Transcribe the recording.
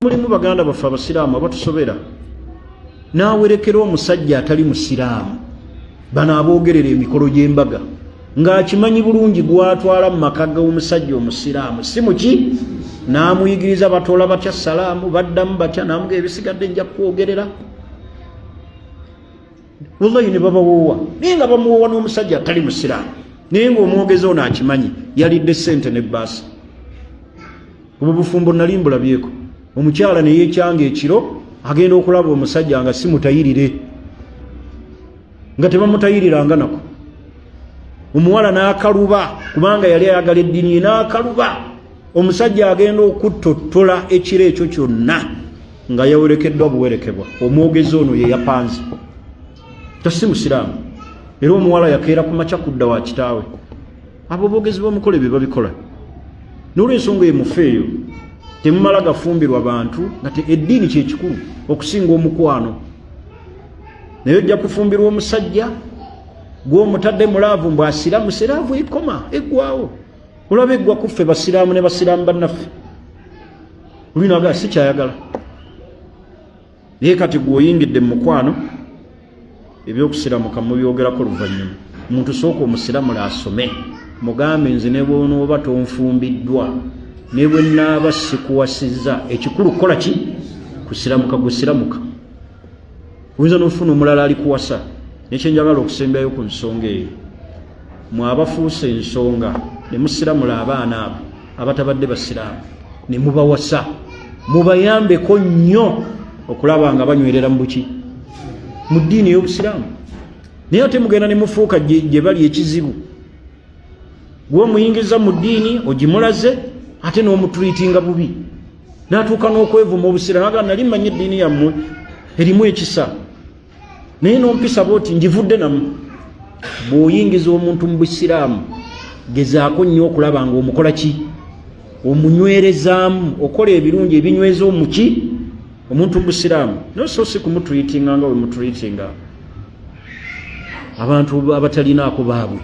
Mulimu baganda baffe abasiraamu abatusobera n'awerekera omusajja atali musiraamu bano aboogerera emikolo gy'embaga ng'akimanyi bulungi gwatwala mu maka g'omusajja omusiraamu si muki n'amuyigiriza batoola batya salaamu baddamu batya n'amuga ebisigadde nja kwogerera wallahi ne babawoowa naye nga bamuwoowa n'omusajja atali musiraamu naye ng'omwogezi ono akimanyi yalidde ssente ne bbaasi obwo bufumbo nali mbulabyeko omukyala ne yeekyanga ekiro agenda okulaba omusajja nga si mutayirire nga tebamutayiriranga nako omuwala n'akaluba kubanga yali ayagala eddiini ye n'akaluba omusajja agenda okuttottola ekiro ekyo kyonna nga yawerekeddwa buwerekebwa omwogezi ono ye yapanze tasi musiraamu era omuwala yakeera ku makya kudda wa kitaawe abo boogezi b'omukole bye babikola n'olw'ensonga emufeeyo temumala gafumbirwa bantu nga eddiini kyekikulu okusinga omukwano naye ojja kufumbirwa omusajja gw'omutadde mulaavu mbu asiraamu siraavu ekoma eggwawo olaba eggwa kuffe basiraamu ne basiraamu bannaffe olinaga si kyayagala naye kati gw'oyingidde mu mukwano ebyokusiramuka mubyogerako luvannyuma muntu sooka omusiramula asome mugambe nze ne bw'onooba tonfumbiddwa ne bwe naaba sikuwasizza ekikulu kukola ki kusiramuka gusiramuka oyinza n'ofuna omulala alikuwasa nekyenjagala okusembayo ku nsonga eyo mwabafuusa ensonga ne musiramula abaana abo abatabadde basiraamu ne mubawasa mubayambeko nnyo okulaba nga banywerera mu buki mu ddiini y'obusiraamu naye ate mugenda ne mufuuka gye bali ekizibu gw'omuyingiza mu ddiini ogimulaze ate n'omuturiitinga bubi n'atuuka n'okwevuma obusiraamu aga nali mmanyi eddiini yammwe erimu ekisa naye n'ompisa booti njivudde namu bw'oyingiza omuntu mu busiraamu gezaako nnyo okulaba nga omukola ki omunywerezaamu okola ebirungi ebinyweza omuki omuntu mu busiraamu noso si kumuturiitinga nga we muturiitinga abantu abatalinaako baabwe